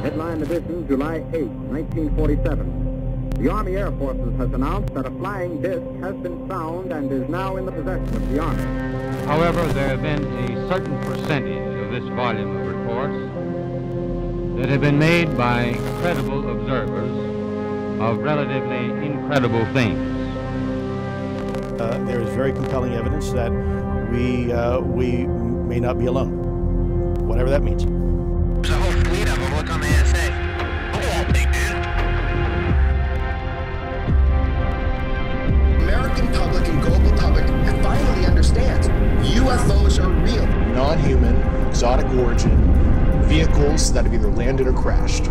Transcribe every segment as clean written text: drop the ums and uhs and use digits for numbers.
Headline edition, July 8, 1947. The Army Air Forces has announced that a flying disc has been found and is now in the possession of the Army. However, there have been a certain percentage of this volume of reports that have been made by credible observers of relatively incredible things. There is very compelling evidence that we may not be alone, whatever that means. There's a whole fleet of them. Look on the ASA. Look at that thing, man. American public and global public finally understands UFOs are real. Non-human, exotic origin, vehicles that have either landed or crashed.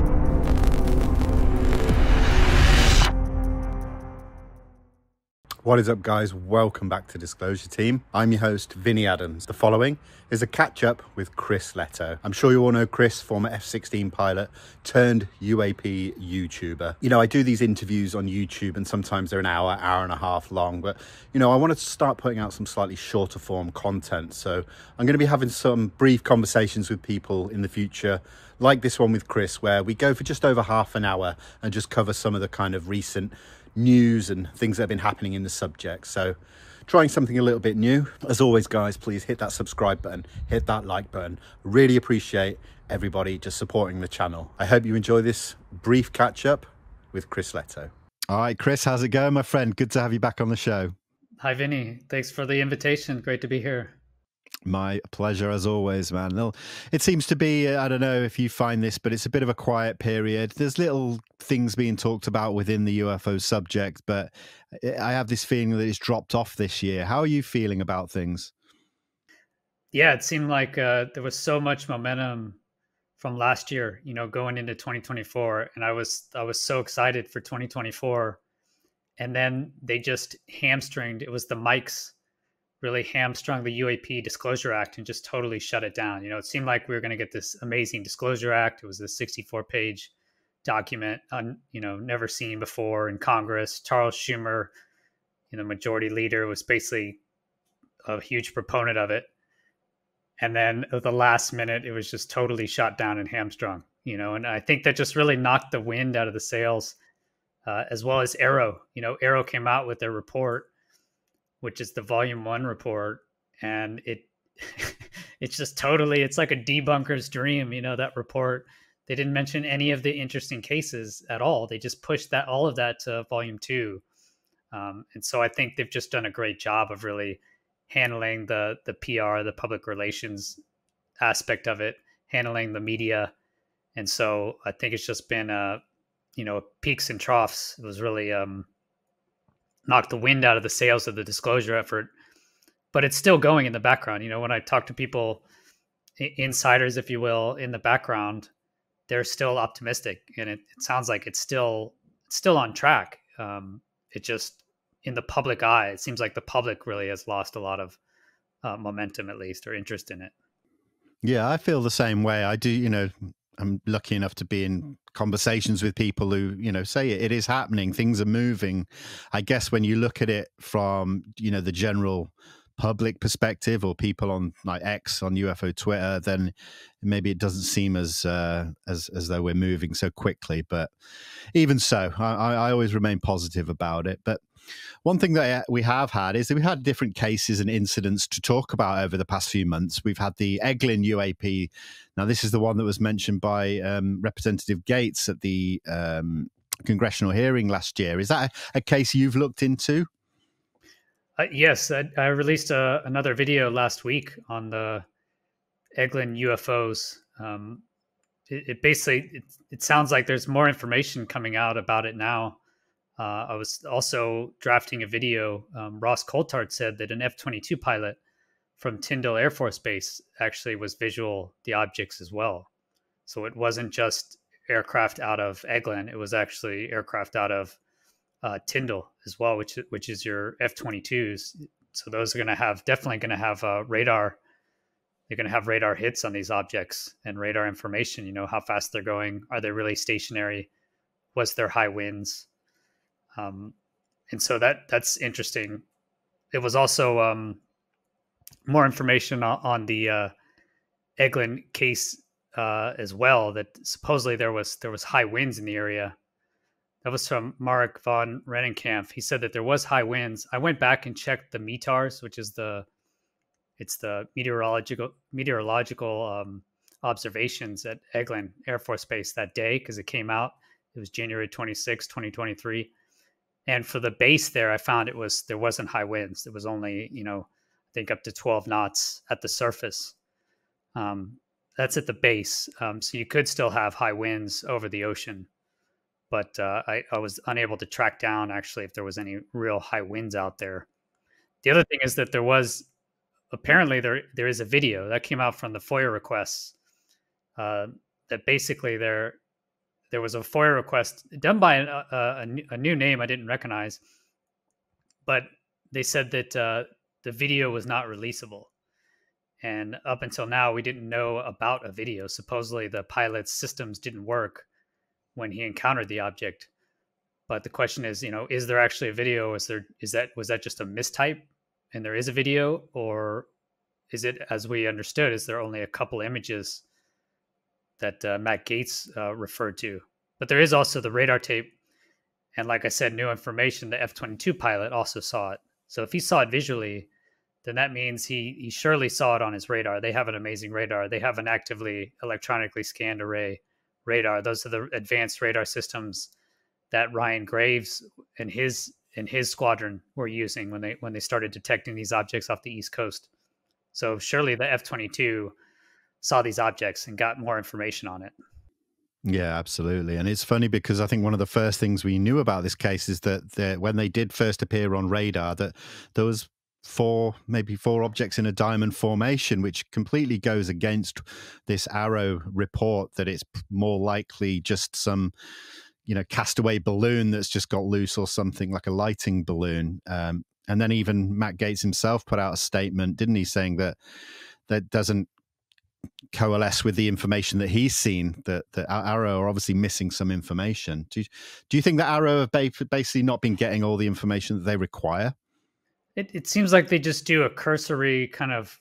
What is up, guys? Welcome back to Disclosure Team. I'm your host, Vinny Adams. The following is a catch-up with Chris Lehto. I'm sure you all know Chris, former F-16 pilot turned UAP YouTuber. You know, I do these interviews on YouTube and sometimes they're an hour and a half long, but you know, I wanted to start putting out some slightly shorter form content. So I'm going to be having some brief conversations with people in the future, like this one with Chris, where we go for just over half an hour and just cover some of the kind of recent news and things that have been happening in the subject. So trying something a little bit new. As always, guys, please hit that subscribe button, hit that like button. Really appreciate everybody just supporting the channel. I hope you enjoy this brief catch up with Chris Lehto. All right, Chris, how's it going, my friend? Good to have you back on the show. Hi, Vinny. Thanks for the invitation. Great to be here. My pleasure, as always, man. It seems to be, I don't know if you find this, but it's a bit of a quiet period. There's little things being talked about within the UFO subject, but I have this feeling that it's dropped off this year. How are you feeling about things? Yeah, it seemed like there was so much momentum from last year, you know, going into 2024. And I was so excited for 2024. And then they just hamstringed. It was the mics really hamstrung the UAP Disclosure Act and just totally shut it down. You know, it seemed like we were going to get this amazing Disclosure Act. It was a 64-page document, you know, never seen before in Congress. Charles Schumer, you know, majority leader, was basically a huge proponent of it. And then at the last minute, it was just totally shut down and hamstrung, you know, and I think that just really knocked the wind out of the sails, as well as AARO. You know, AARO came out with their report, which is the volume 1 report. And it's just totally, it's like a debunker's dream, you know, that report. They didn't mention any of the interesting cases at all. They just pushed all of that to volume 2. And so I think they've just done a great job of really handling the PR, the public relations aspect of it, handling the media. And so I think it's just been, you know, peaks and troughs. It was really, knocked the wind out of the sails of the disclosure effort, but it's still going in the background. You know, when I talk to people, insiders, if you will, in the background, they're still optimistic, and it sounds like it's still on track. It just, in the public eye, it seems like the public really has lost a lot of momentum, at least, or interest in it. Yeah, I feel the same way. I do, you know, I'm lucky enough to be in conversations with people who, you know, say it is happening, things are moving. I guess when you look at it from, you know, the general public perspective, or people on like X, on UFO Twitter, then maybe it doesn't seem as though we're moving so quickly. But even so, I always remain positive about it. But one thing that we have had is that we've had different cases and incidents to talk about over the past few months. We've had the Eglin UAP. Now, this is the one that was mentioned by Representative Gates at the congressional hearing last year. Is that a case you've looked into? Yes, I released another video last week on the Eglin UFOs. It basically, it sounds like there's more information coming out about it now. I was also drafting a video. Ross Coulthard said that an F-22 pilot from Tyndall Air Force Base actually was visual the objects as well. So it wasn't just aircraft out of Eglin. It was actually aircraft out of Tyndall as well, which is your F-22s. So those are definitely going to have radar. They're going to have radar hits on these objects and radar information. You know, how fast they're going. Are they really stationary? Was there high winds? And so that's interesting. It was also more information on the Eglin case as well, that supposedly there was high winds in the area. That was from Mark von Rennenkampf. He said that there was high winds. I went back and checked the METARs, which is the meteorological observations at Eglin Air Force Base that day, because it came out. It was January 26, 2023. And for the base there, I found there wasn't high winds. It was only, I think up to 12 knots at the surface. That's at the base. So you could still have high winds over the ocean. But I was unable to track down actually if there was any real high winds out there. The other thing is that apparently there is a video that came out from the FOIA requests, that basically there was a FOIA request done by a new name I didn't recognize, but they said that the video was not releasable. And up until now, we didn't know about a video. Supposedly the pilot's systems didn't work when he encountered the object. But the question is, is there actually a video? Was that just a mistype and there is a video, or is it, as we understood, is there only a couple images that Matt Gates referred to? But there is also the radar tape. And like I said, new information, the F-22 pilot also saw it. So if he saw it visually, then that means he surely saw it on his radar. They have an amazing radar. They have an actively electronically scanned array radar. Those are the advanced radar systems that Ryan Graves and his squadron were using when they started detecting these objects off the East Coast. So surely the F-22 saw these objects and got more information on it. Yeah, absolutely. And it's funny because I think one of the first things we knew about this case is that when they did first appear on radar, that there was maybe four objects in a diamond formation, which completely goes against this AARO report that it's more likely just some, castaway balloon that's just got loose or something, like a lighting balloon. And then even Matt Gates himself put out a statement, didn't he, saying that doesn't coalesce with the information that he's seen, that AARO are obviously missing some information. Do you think that AARO have basically not been getting all the information that they require? It seems like they just do a cursory kind of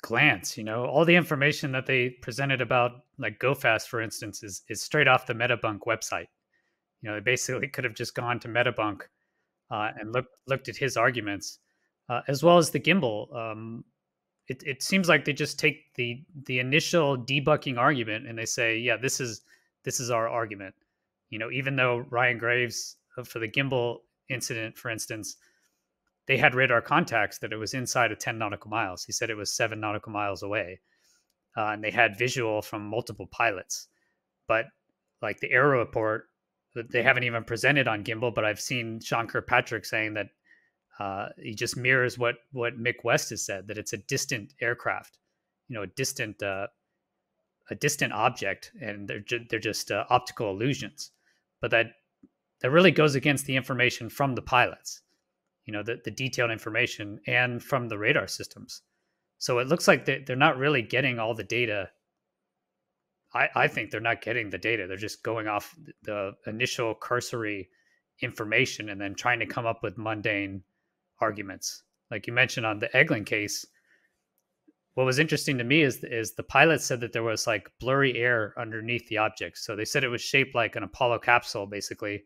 glance, all the information that they presented about, like GoFast, for instance, is straight off the Metabunk website. They basically could have just gone to Metabunk and looked at his arguments, as well as the gimbal. It seems like they just take the initial debugging argument and they say, yeah, this is our argument. Even though Ryan Graves, for the gimbal incident, for instance, they had radar contacts that it was inside of 10 nautical miles. He said it was 7 nautical miles away. And they had visual from multiple pilots. But like the AARO report, they haven't even presented on gimbal, but I've seen Sean Kirkpatrick saying that he just mirrors what Mick West has said, that it's a distant aircraft, a distant object, and they're just optical illusions. But that really goes against the information from the pilots, the detailed information, and from the radar systems. So it looks like they're not really getting all the data. I think they're not getting the data. They're just going off the initial cursory information and then trying to come up with mundane arguments. Like you mentioned on the Eglin case, what was interesting to me is the pilot said that there was like blurry air underneath the object. So they said it was shaped like an Apollo capsule, basically.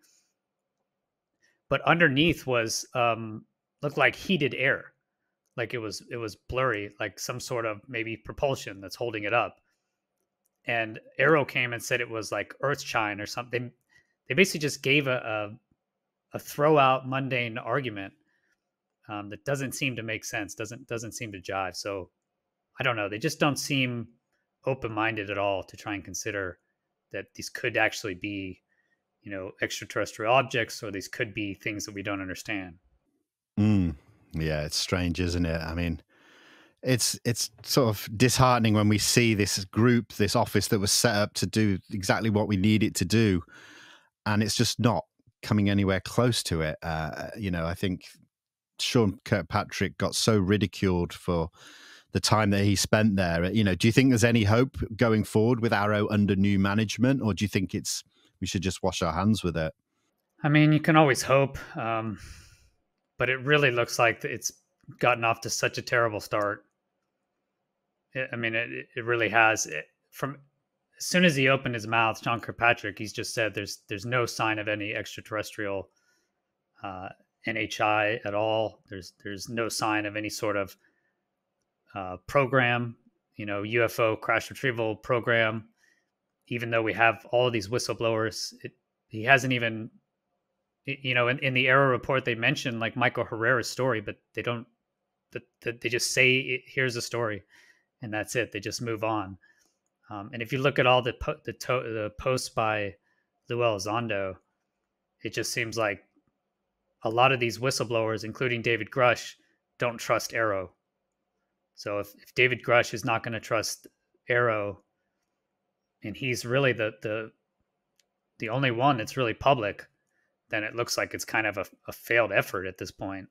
But underneath was looked like heated air. Like it was blurry, like some sort of maybe propulsion that's holding it up. And AARO came and said it was like earthshine or something. They basically just gave a throw out mundane argument that doesn't seem to make sense, doesn't seem to jive. So I don't know. They just don't seem open-minded at all to try and consider that these could actually be, extraterrestrial objects, or these could be things that we don't understand. Yeah, it's strange, isn't it? I mean, it's sort of disheartening when we see this group, this office that was set up to do exactly what we need it to do, and it's just not coming anywhere close to it. I think Sean Kirkpatrick got so ridiculed for the time that he spent there. Do you think there's any hope going forward with AARO under new management, or do you think we should just wash our hands with it? I mean, you can always hope, but it really looks like it's gotten off to such a terrible start. I mean, it really has. From as soon as he opened his mouth, John Kirkpatrick, he's just said there's no sign of any extraterrestrial NHI at all. There's no sign of any sort of program, UFO crash retrieval program. Even though we have all of these whistleblowers, he hasn't even, in the AARO report they mentioned like Michael Herrera's story, but they don't. They just say here's a story, and that's it. They just move on. And if you look at all the posts by Lue Elizondo, it just seems like a lot of these whistleblowers, including David Grush, don't trust AARO. So if David Grush is not going to trust AARO, and he's really the only one that's really public, then it looks like it's kind of a failed effort at this point.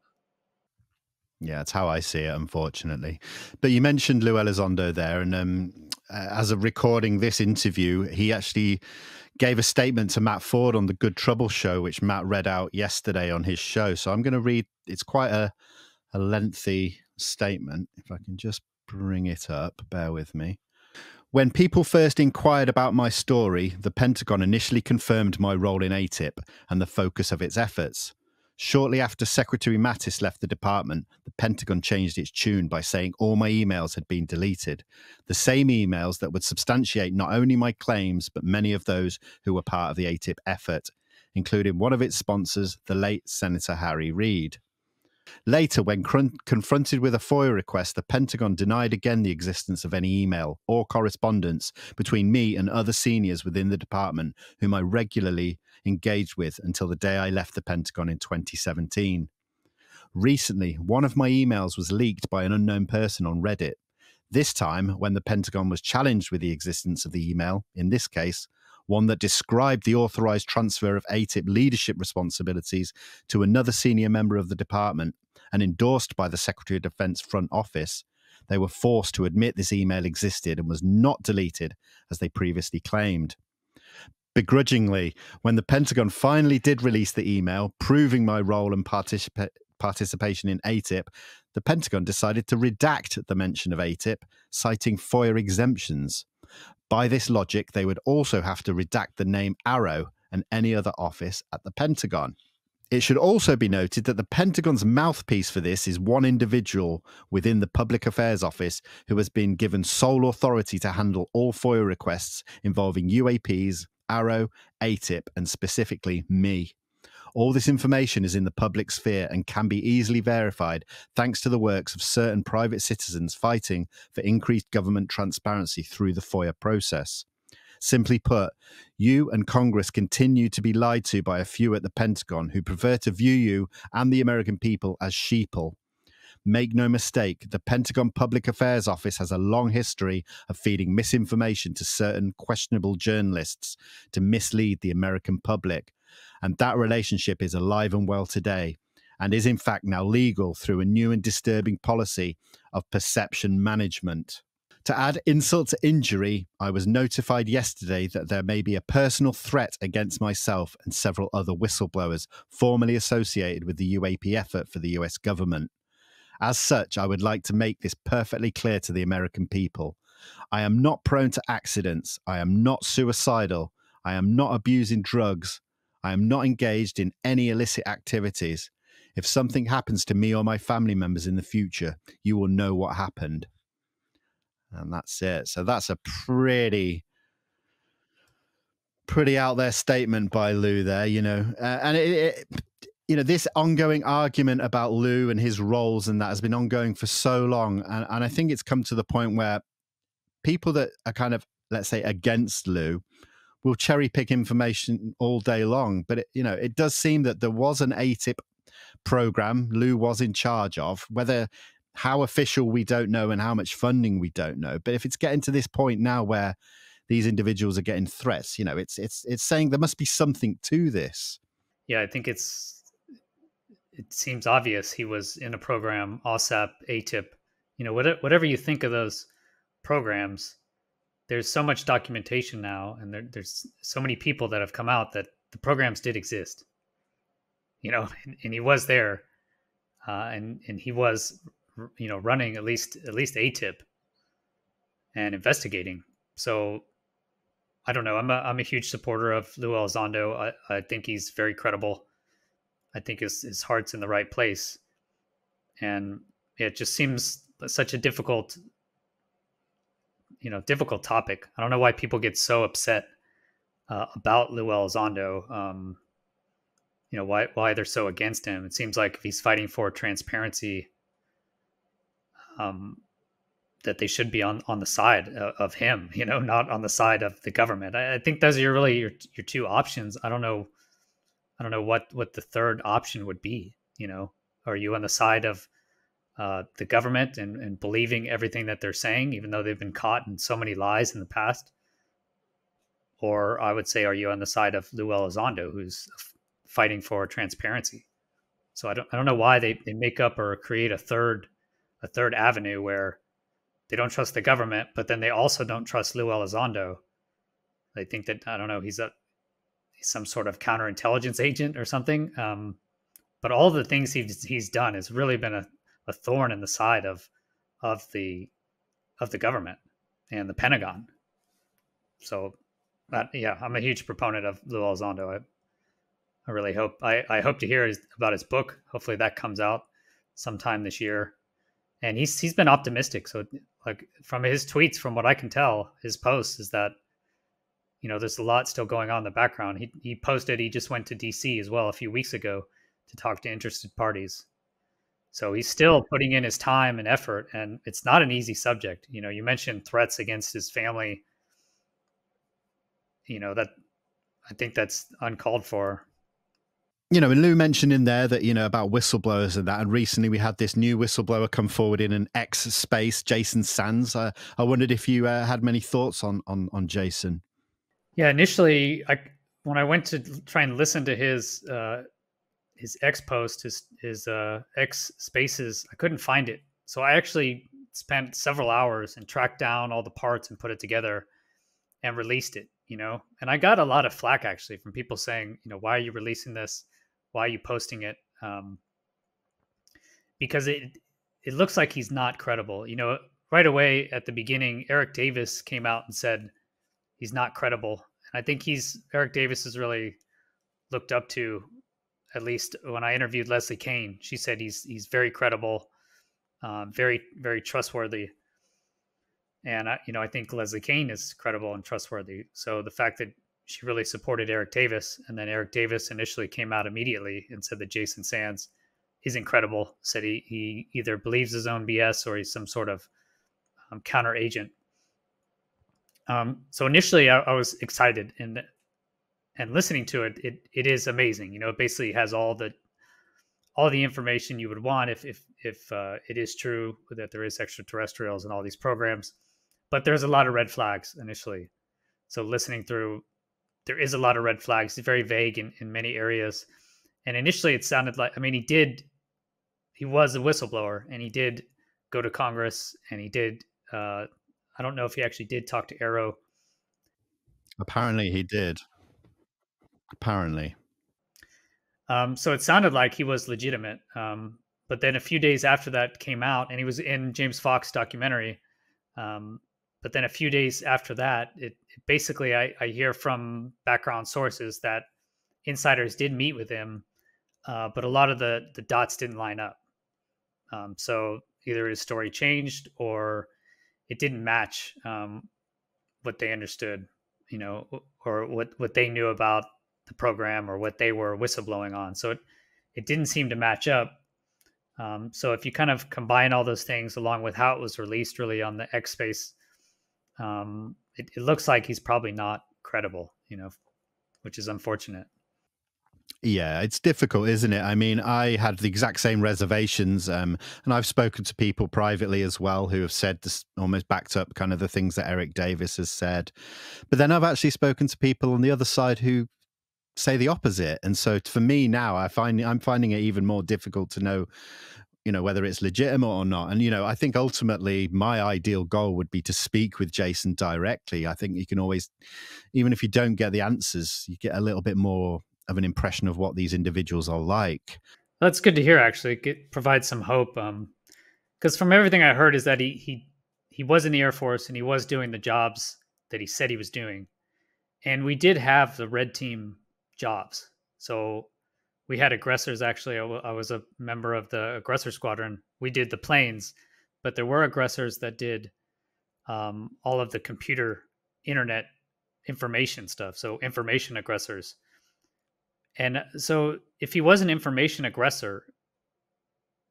Yeah, that's how I see it, unfortunately. But you mentioned Lue Elizondo there, and as of recording this interview, he actually gave a statement to Matt Ford on the Good Trouble show, which Matt read out yesterday on his show. So I'm going to read, it's quite a lengthy statement. If I can just bring it up, bear with me. When people first inquired about my story, the Pentagon initially confirmed my role in ATIP and the focus of its efforts. Shortly after Secretary Mattis left the department, the Pentagon changed its tune by saying all my emails had been deleted. The same emails that would substantiate not only my claims, but many of those who were part of the ATIP effort, including one of its sponsors, the late Senator Harry Reid. Later, when confronted with a FOIA request, the Pentagon denied again the existence of any email or correspondence between me and other seniors within the department, whom I regularly engaged with until the day I left the Pentagon in 2017. Recently, one of my emails was leaked by an unknown person on Reddit. This time, when the Pentagon was challenged with the existence of the email, in this case, one that described the authorized transfer of ATIP leadership responsibilities to another senior member of the department and endorsed by the Secretary of Defense front office, they were forced to admit this email existed and was not deleted as they previously claimed. Begrudgingly, when the Pentagon finally did release the email proving my role and participation in ATIP, the Pentagon decided to redact the mention of ATIP, citing FOIA exemptions. By this logic, they would also have to redact the name AARO and any other office at the Pentagon. It should also be noted that the Pentagon's mouthpiece for this is one individual within the Public Affairs Office who has been given sole authority to handle all FOIA requests involving UAPs, AARO, ATIP, and specifically me. All this information is in the public sphere and can be easily verified thanks to the works of certain private citizens fighting for increased government transparency through the FOIA process. Simply put, you and Congress continue to be lied to by a few at the Pentagon who prefer to view you and the American people as sheeple. Make no mistake, the Pentagon Public Affairs Office has a long history of feeding misinformation to certain questionable journalists to mislead the American public. And that relationship is alive and well today, and is in fact now legal through a new and disturbing policy of perception management. To add insult to injury, I was notified yesterday that there may be a personal threat against myself and several other whistleblowers formerly associated with the UAP effort for the US government. As such, I would like to make this perfectly clear to the American people. I am not prone to accidents. I am not suicidal. I am not abusing drugs. I am not engaged in any illicit activities. If something happens to me or my family members in the future, you will know what happened. And that's it. So that's a pretty out there statement by Lue there, and this ongoing argument about Lue and his roles and that has been ongoing for so long. And I think it's come to the point where people that are kind of, let's say, against Lue will cherry pick information all day long. But, it does seem that there was an ATIP program Lue was in charge of, how official we don't know and how much funding we don't know. But if it's getting to this point now where these individuals are getting threats, it's saying there must be something to this. Yeah, I think it seems obvious he was in a program, OSAP, ATIP, whatever you think of those programs, there's so much documentation now, and there's so many people that have come out that the programs did exist, and he was there, and he was, running at least ATIP and investigating. So I don't know. I'm a huge supporter of Lue Elizondo. I think he's very credible. I think his heart's in the right place, and it just seems such a difficult topic. I don't know why people get so upset about Lue Elizondo. Why they're so against him. It seems like if he's fighting for transparency, that they should be on the side of him, not on the side of the government. I think those are really your two options. I don't know what the third option would be. Are you on the side of the government and believing everything that they're saying, even though they've been caught in so many lies in the past? Or I would say, are you on the side of Lue Elizondo, who's fighting for transparency? So I don't know why they make up or create a third avenue where they don't trust the government, but then they also don't trust Lue Elizondo. They think that, I don't know, he's some sort of counterintelligence agent or something. But all the things he's done has really been a thorn in the side of the government and the Pentagon. So I'm a huge proponent of Lue Elizondo. I really hope I hope to hear about his book. Hopefully that comes out sometime this year. And he's been optimistic. So like from his tweets, from what I can tell, his posts is that, there's a lot still going on in the background. He posted he just went to DC as well a few weeks ago to talk to interested parties. So he's still putting in his time and effort, and it's not an easy subject. You mentioned threats against his family. That I think that's uncalled for. And Lou mentioned in there that, about whistleblowers and that. And recently we had this new whistleblower come forward in an X space, Jason Sands. I wondered if you had many thoughts on Jason. Yeah, initially, when I went to try and listen to his X post, his X spaces, I couldn't find it. So I actually spent several hours and tracked down all the parts and put it together and released it, And I got a lot of flack actually from people saying, why are you releasing this? Why are you posting it? Because it looks like he's not credible. Right away at the beginning, Eric Davis came out and said he's not credible. And I think Eric Davis is really looked up to, at least when I interviewed Leslie Kean. She said he's very credible, very, very trustworthy. And I think Leslie Kean is credible and trustworthy. So the fact that she really supported Eric Davis, and then Eric Davis initially came out immediately and said that Jason Sands is incredible, said he either believes his own BS or he's some sort of counter agent. So initially I was excited, and listening to it, it is amazing. It basically has all the information you would want if it is true that there is extraterrestrials and all these programs. But there's a lot of red flags initially. So listening through, there is a lot of red flags. It's very vague in many areas. And initially it sounded like, he was a whistleblower, and he did go to Congress, and he did, I don't know if he actually did talk to AARO. Apparently he did. Apparently. So it sounded like he was legitimate. But then a few days after that came out, and he was in James Fox documentary. But then a few days after that, it basically, I hear from background sources that insiders did meet with him, but a lot of the dots didn't line up. So either his story changed or it didn't match what they understood, or what they knew about the program or what they were whistleblowing on. So it didn't seem to match up. So if you kind of combine all those things along with how it was released really on the X space, it looks like he's probably not credible, which is unfortunate. Yeah, it's difficult, isn't it? I had the exact same reservations, and I've spoken to people privately as well who have said this, almost backed up kind of the things that Eric Davis has said. But then I've actually spoken to people on the other side who say the opposite. And so for me now, I'm finding it even more difficult to know, whether it's legitimate or not. And, I think ultimately my ideal goal would be to speak with Jason directly. I think you can always, even if you don't get the answers, you get a little bit more of an impression of what these individuals are like. That's good to hear, actually. It provides some hope. Because from everything I heard is that he was in the Air Force and he was doing the jobs that he said he was doing. And we did have the red team jobs. So we had aggressors. Actually, I was a member of the aggressor squadron. We did the planes, but there were aggressors that did all of the computer internet information stuff. So information aggressors. And so if he was an information aggressor,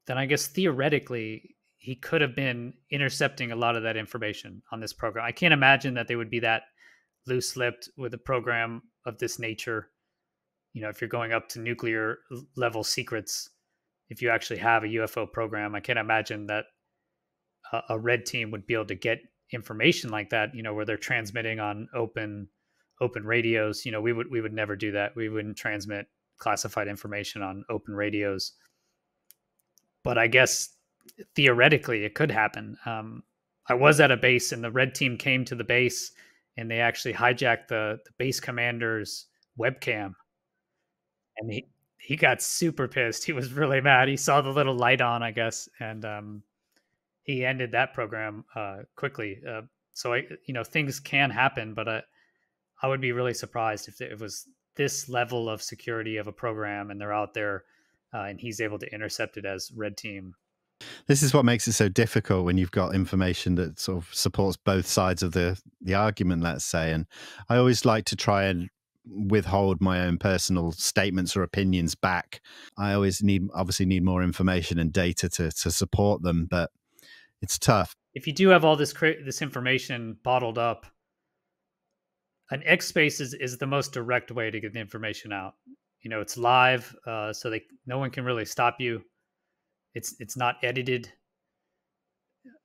then I guess theoretically he could have been intercepting a lot of that information on this program. I can't imagine that they would be that loose-lipped with a program of this nature. You know, if you're going up to nuclear level secrets, if you actually have a UFO program, I can't imagine that a red team would be able to get information like that, you know, where they're transmitting on open radios. You know, we would never do that. We wouldn't transmit classified information on open radios. But I guess theoretically it could happen. I was at a base and the red team came to the base and they actually hijacked the base commander's webcam. And he got super pissed. He was really mad. He saw the little light on, I guess, and he ended that program quickly. So things can happen, but I would be really surprised if it was this level of security of a program and they're out there and he's able to intercept it as red team. This is what makes it so difficult when you've got information that sort of supports both sides of the argument, let's say. And I always like to try and withhold my own personal statements or opinions back. I always obviously need more information and data to support them, but it's tough. If you do have all this information bottled up, an X space is the most direct way to get the information out. You know, it's live, so no one can really stop you. It's not edited,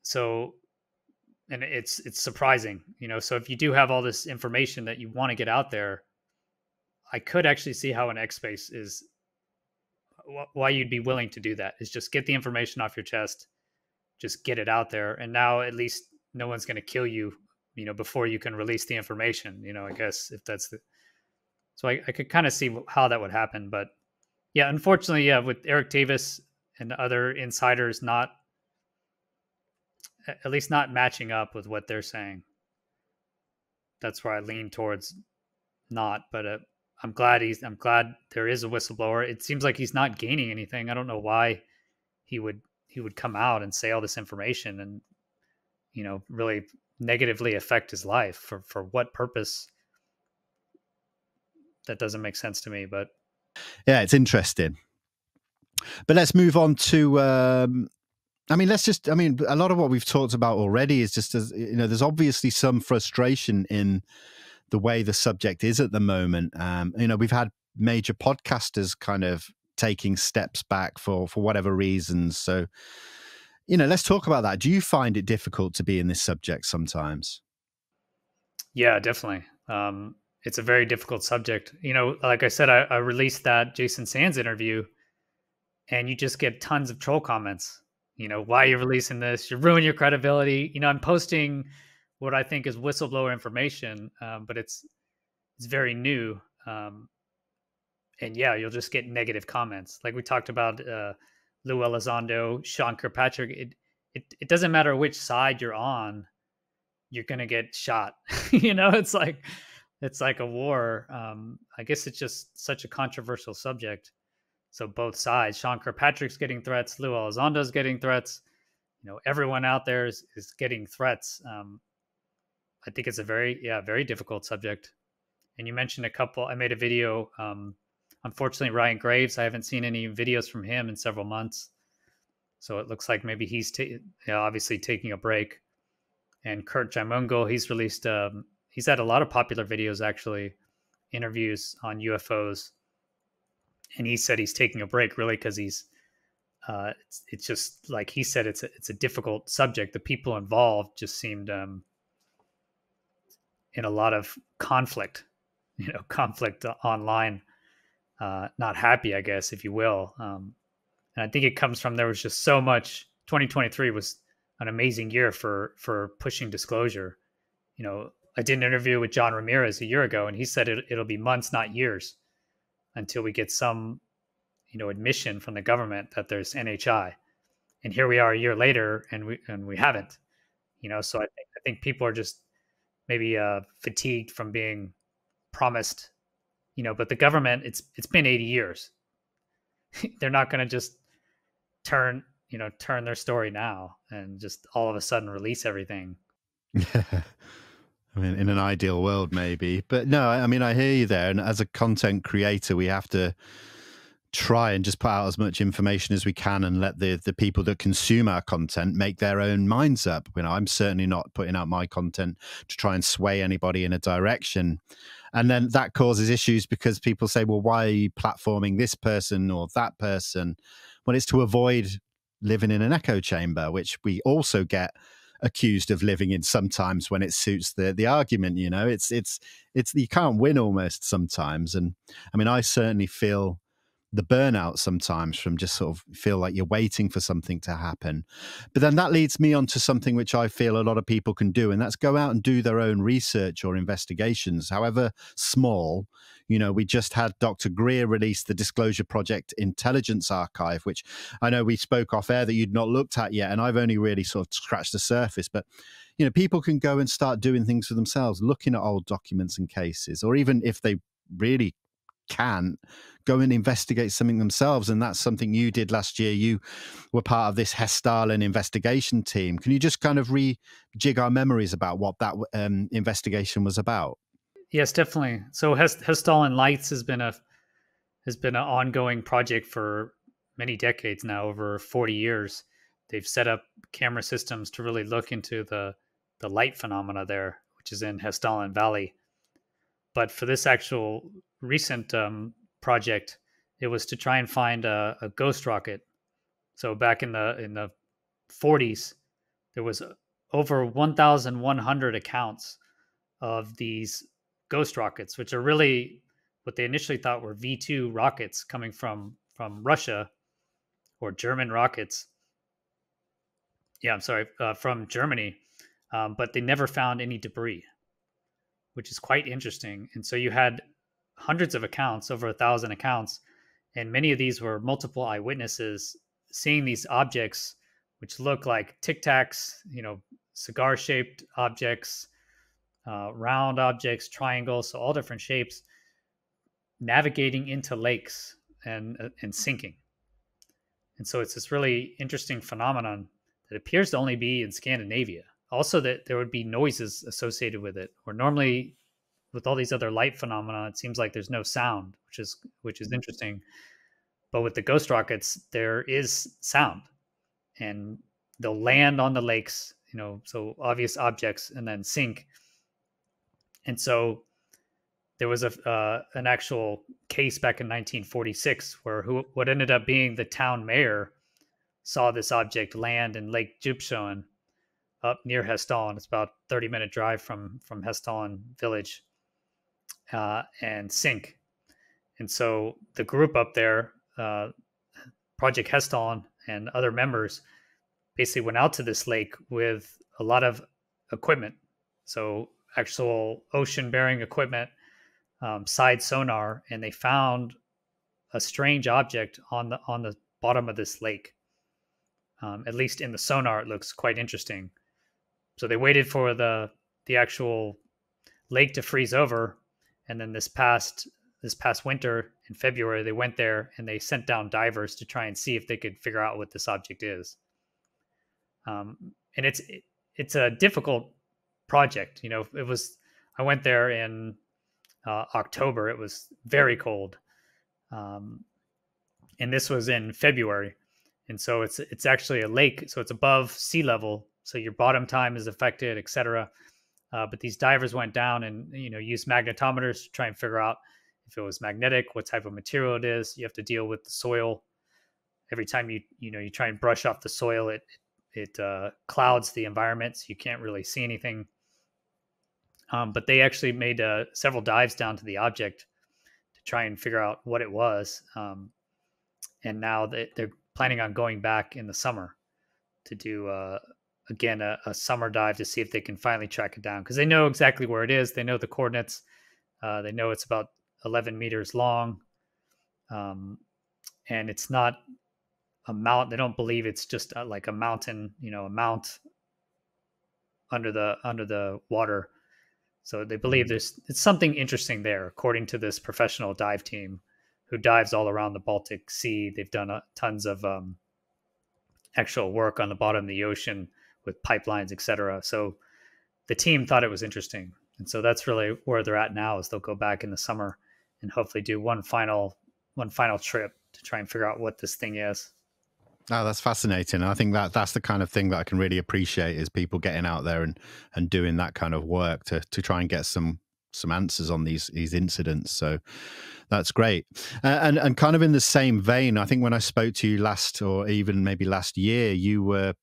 so, and it's surprising, you know. So if you do have all this information that you want to get out there, I could actually see how an X space is, why you'd be willing to do that, is just get the information off your chest, just get it out there, and now at least no one's going to kill you, you know, before you can release the information, you know, I guess, if that's the, so I could kind of see how that would happen. But yeah, unfortunately, yeah, with Eric Davis and other insiders at least not matching up with what they're saying. That's where I lean towards not, but I'm glad there is a whistleblower. It seems like he's not gaining anything. I don't know why he would come out and say all this information and, you know, really negatively affect his life for what purpose? That doesn't make sense to me, but yeah, it's interesting. But let's move on to, a lot of what we've talked about already is just, as you know, there's obviously some frustration in the way the subject is at the moment. You know, we've had major podcasters kind of taking steps back for whatever reasons. So, you know, let's talk about that. Do you find it difficult to be in this subject sometimes? Yeah, definitely. It's a very difficult subject. You know, like I said, I released that Jason Sands interview and you just get tons of troll comments. You know, why are you releasing this? You're ruining your credibility. You know, I'm posting what I think is whistleblower information, but it's very new. And yeah, you'll just get negative comments. Like we talked about Lue Elizondo, Sean Kirkpatrick. It doesn't matter which side you're on, you're gonna get shot. You know, it's like a war. I guess it's just such a controversial subject. So both sides, Sean Kirkpatrick's getting threats, Lue Elizondo's getting threats. You know, everyone out there is getting threats. I think it's a very difficult subject. And you mentioned a couple. I made a video. Unfortunately, Ryan Graves, I haven't seen any videos from him in several months. So it looks like maybe he's obviously taking a break. And Kurt Jaimungal, he's released, he's had a lot of popular videos, actually, interviews on UFOs. And he said he's taking a break really because he's, it's just like he said, it's a difficult subject. The people involved just seemed in a lot of conflict, you know, conflict online, not happy, I guess, if you will. And I think it comes from, there was just so much. 2023 was an amazing year for pushing disclosure. You know, I did an interview with John Ramirez a year ago, and he said it'll be months, not years, until we get some, you know, admission from the government that there's NHI. And here we are a year later, and we haven't. You know, so I think people are just maybe fatigued from being promised, but the government, it's been 80 years. They're not going to just turn their story now and just all of a sudden release everything. Yeah. I mean, in an ideal world, maybe. But no, I mean, I hear you there. And as a content creator, we have to try and just put out as much information as we can and let the people that consume our content make their own minds up. I'm certainly not putting out my content to try and sway anybody in a direction. And then that causes issues because people say, well, why are you platforming this person or that person? Well, it's to avoid living in an echo chamber, which we also get accused of living in sometimes when it suits the argument. It's you can't win almost sometimes. And I mean, I certainly feel the burnout sometimes from just sort of feel like you're waiting for something to happen. But then that leads me on to something which I feel a lot of people can do, and that's go out and do their own research or investigations, however small. We just had Dr. Greer release the Disclosure Project Intelligence Archive, which I know we spoke off air that you'd not looked at yet, and I've only really sort of scratched the surface. But people can go and start doing things for themselves, looking at old documents and cases, or even if they really can, go and investigate something themselves. And that's something you did last year. You were part of this Hessdalen Investigation team. Can you just kind of rejig our memories about what that investigation was about? Yes, definitely. So Hessdalen Lights has been an ongoing project for many decades now, over 40 years. They've set up camera systems to really look into the light phenomena there, which is in Hessdalen Valley. But for this actual recent project, it was to try and find a ghost rocket. So back in the 40s, there was over 1,100 accounts of these ghost rockets, which are really what they initially thought were V2 rockets coming from Russia, or German rockets. Yeah, I'm sorry, from Germany, but they never found any debris, which is quite interesting. And so you had hundreds of accounts, over 1,000 accounts, and many of these were multiple eyewitnesses seeing these objects, which look like Tic Tacs, cigar-shaped objects, round objects, triangles, so all different shapes, navigating into lakes and sinking. And so it's this really interesting phenomenon that appears to only be in Scandinavia. Also, that there would be noises associated with it, where normally with all these other light phenomena, it seems like there's no sound, which is interesting. But with the ghost rockets, there is sound, and they'll land on the lakes, so obvious objects, and then sink. And so there was an actual case back in 1946 where what ended up being the town mayor saw this object land in Lake Djupsjön up near Hessdalen. It's about a 30-minute drive from Hessdalen village, and sink. And so the group up there, Project Hessdalen and other members, basically went out to this lake with a lot of equipment. So actual ocean-bearing equipment, side sonar, and they found a strange object on the bottom of this lake. At least in the sonar, it looks quite interesting. So they waited for the actual lake to freeze over, and then this past winter in February, they went there and they sent down divers to try and see if they could figure out what this object is. And it's a difficult project. I went there in October. It was very cold, and this was in February. And so it's actually a lake, so it's above sea level, so your bottom time is affected, etc. But these divers went down and used magnetometers to try and figure out if it was magnetic, what type of material it is. You have to deal with the soil. Every time you try and brush off the soil, it clouds the environment, so you can't really see anything. But they actually made several dives down to the object to try and figure out what it was. And now they're planning on going back in the summer to do, again, a summer dive to see if they can finally track it down, because they know exactly where it is. They know the coordinates. They know it's about 11 meters long. And it's not a mount. They don't believe it's just like a mountain, a mount under the water. So they believe it's something interesting there, according to this professional dive team who dives all around the Baltic Sea. They've done tons of actual work on the bottom of the ocean with pipelines, etc. So the team thought it was interesting. And so that's really where they're at now, is they'll go back in the summer and hopefully do one final trip to try and figure out what this thing is. Oh, that's fascinating. I think that's the kind of thing that I can really appreciate, is people getting out there and doing that kind of work to try and get some answers on these incidents. So that's great. And kind of in the same vein, I think when I spoke to you last, or even maybe last year, you were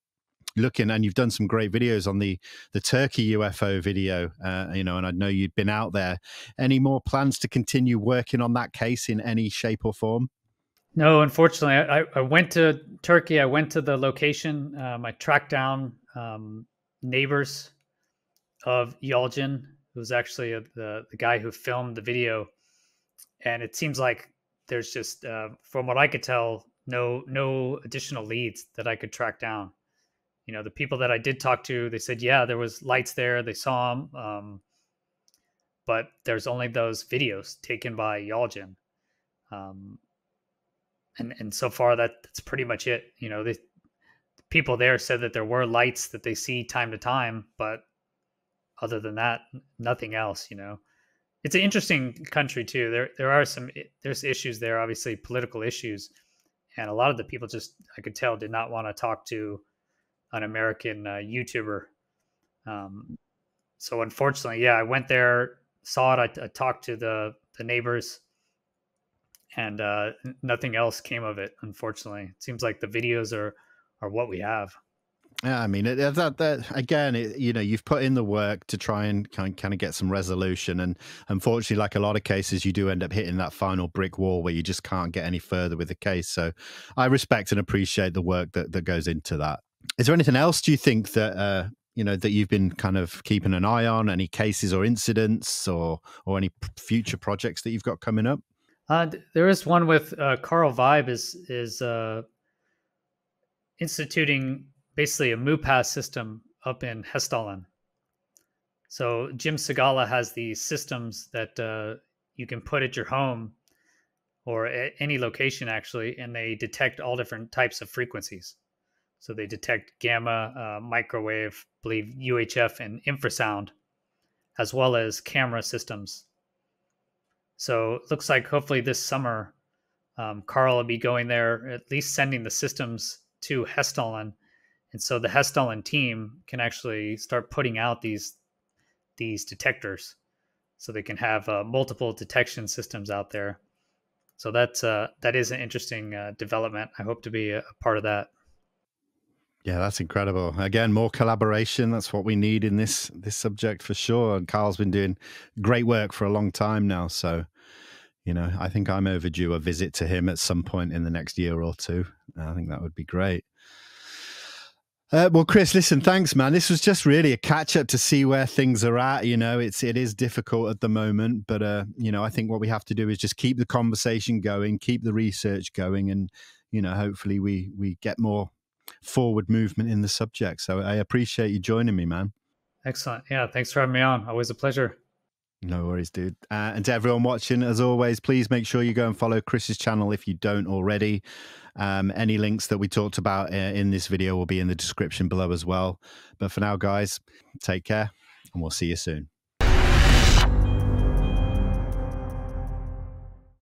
looking, and you've done some great videos on the Turkey UFO video, and I know you'd been out there. Any more plans to continue working on that case in any shape or form? No, unfortunately, I went to Turkey. I went to the location. I tracked down neighbors of Yalcin, who was actually the guy who filmed the video. And it seems like there's just, from what I could tell, no additional leads that I could track down. The people that I did talk to, they said, yeah, there was lights there. They saw them. But there's only those videos taken by Yalcin. And so far that's pretty much it. The people there said that there were lights that they see time to time, but other than that, nothing else. It's an interesting country too. There's issues there, obviously political issues, and a lot of the people just, I could tell, did not want to talk to an American YouTuber. So unfortunately, yeah, I went there, saw it. I talked to the neighbors, and nothing else came of it. Unfortunately, it seems like the videos are what we have. Yeah, I mean, again, you've put in the work to try and kind of get some resolution, and unfortunately, like a lot of cases, you do end up hitting that final brick wall where you just can't get any further with the case. So I respect and appreciate the work that goes into that. Is there anything else, do you think, that that you've been kind of keeping an eye on? Any cases or incidents, or any future projects that you've got coming up? There is one with Carl Vibe is instituting basically a MUPAS system up in Hessdalen. So Jim Segala has these systems that you can put at your home or at any location, actually, and they detect all different types of frequencies. So they detect gamma, microwave, I believe UHF, and infrasound, as well as camera systems. So it looks like hopefully this summer, Carl will be going there, at least sending the systems to Hessdalen. And so the Hessdalen team can actually start putting out these detectors, so they can have multiple detection systems out there. So that is an interesting development. I hope to be a part of that. Yeah, that's incredible. Again, more collaboration. That's what we need in this subject for sure. And Carl's been doing great work for a long time now. So, I think I'm overdue a visit to him at some point in the next year or two. I think that would be great. Well, Chris, listen, thanks, man. This was just really a catch up to see where things are at. It is difficult at the moment, but I think what we have to do is just keep the conversation going, keep the research going, and hopefully we get more forward movement in the subject. So I appreciate you joining me, man. Excellent. Yeah, thanks for having me on. Always a pleasure. No worries, dude. And to everyone watching, as always, please make sure you go and follow Chris's channel if you don't already. Any links that we talked about in this video will be in the description below as well. But for now, guys, take care, and we'll see you soon.